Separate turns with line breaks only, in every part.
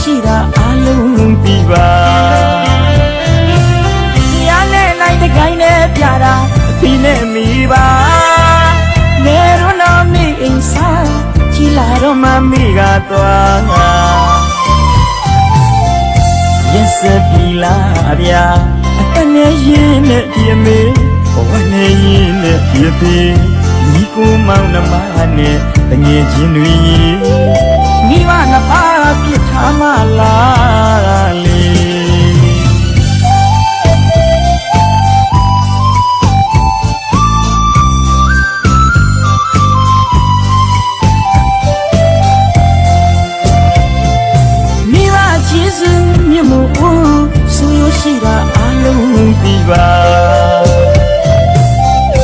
ရှိတာအလုံးပြီးပါတရားနဲ့လိုက်တဲ့ခိုင်းနဲ့ပြတာအဖေနဲ့မိပါနေရုံတော့မိအိမ်စားကြည်လာတော့မှမိကသွားရက်စပြီလားဗျာအတနဲ့ရင်နဲ့ဒီအမေဘဝနဲ့ရင်နဲ့ဒီအဖေမိကိုမောင်နှမနဲ့တငယ်ချင်းတွေမိဘနှစ်ပါးပြစ်ထားမှလားလေမိဘချင်းစမြတ်မို့ဆိုရရှိတာအလုံးပြီးပါ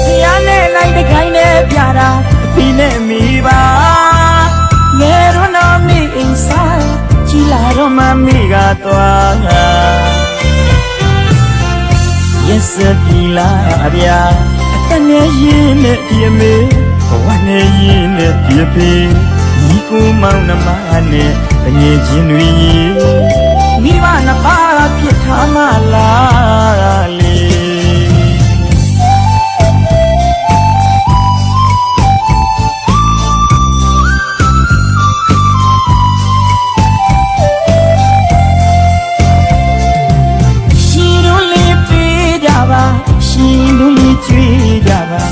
တရားနဲ့လိုက်တဲ့ခိုင်းနဲ့ပြတာအဖေနဲ့မိပါငယ်တော့တော့မိအိမ်စားကြည်လာတော့မှမိကသွားရက်စပြီလားဗျာအတနဲ့ရင်နဲ့ဒီအမေဘဝနဲ့ရင်နဲ့ဒီအဖေညီကိုမောင်နှမနဲ့တငယ်ချင်းတွေမိဘနှစ်ပါးဖြစ်ထားမှလားလေရှင်တို့လေးကြွေးကြပါ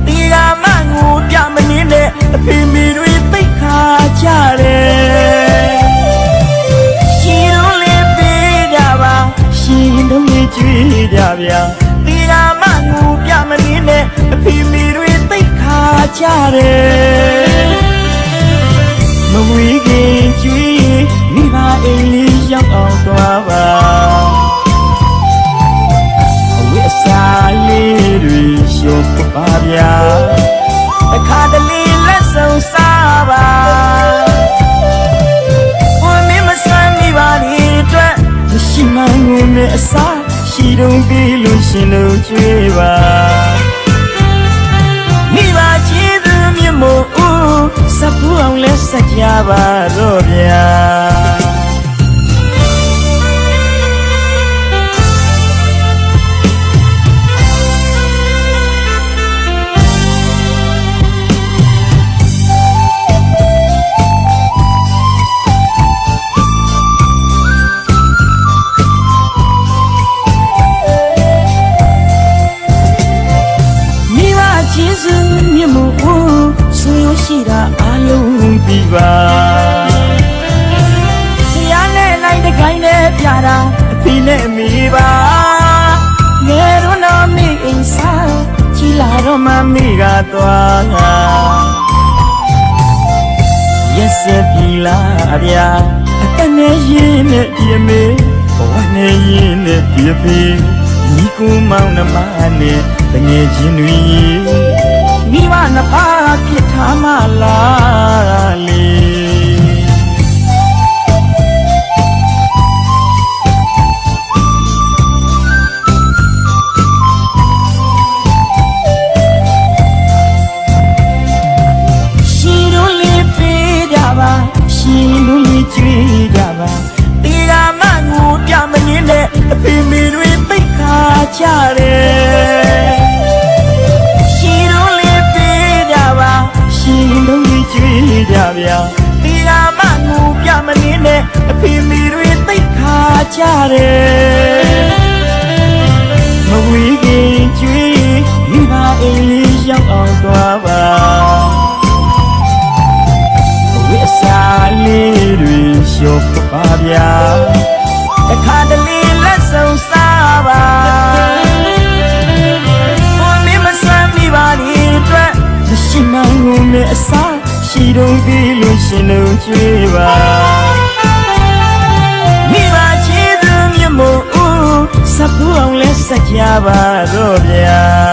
တီရာမငိုပြမနေနဲ့အဖေမေတွေသိခါကြတယ်ရှင်တို့လေးပေးကြပါရှင်တို့လေးကြွေးကြဗျာတီရာမငိုပြမနေနဲ့အဖေမေတွေသိခါကြတယ်မဝေးခင်ကြွေးမိဘအိမ်လေးရောက်အောင်သွားပါအစာလေးတွေရှုပ်ပါဗျာအခါတလေလက်ဆုံးစားပါဘုံမမဆမ်းမိပါလေအတွက်မရှိမှန်းငုံနဲ့အစာရှိတုံးပြီးလို့ရှင်လို့ကြွေးပါမိဘချီးသူမြတ်မို့စပူအောင်လဲဆက်ကြပါတော့ဗျာမြတ်မို့ဆိုရရှိတာအလုံးပြီးပါတရားနဲ့လိုက်တဲ့ခိုင်းနဲ့ပြတာအဖေနဲ့မိပါငယ်တော့တော့မိအိမ်စားကြည်လာတော့မှမိကသွားရက်စပြီလားဗျာအတနဲ့ရင်နဲ့ဒီအမေဘဝနဲ့ရင်နဲ့ဒီအဖေညီကိုမောင်နှမနဲ့တငယ်ချင်းတွေမိဘနှစ်ပါးဖြစ်ထားမှလားလေရှင်တို့လေးပေးကြပါရှင်တို့လေးကြွေးကြပါတီရာမငိုပြမနေနဲ့အဖေမေတွေသိခါကြတယ်ရှင်တို့လေးကြွေးကြဗျာတီရာမငိုပြမနေနဲ့အဖေမေတွေသိခါကြတယ်မဝေးခင်ကြွေးမိဘအိမ်လေးရောက်အောင်သွားပါဝိစာလေးတွေရှုပ်ပါဗျာအခါတလေလက်ဆုံးစားပါဘုံမမဆမ်းမိပါလေအတွက်မရှိမှန်းငုံနဲ့အစားရှိတုံးပြီးလို့ရှင်လို့ကြွေးပါမိဘချီးသူမြတ်မို့စပူအောင်လဲဆက်ကြပါတော့ဗျာ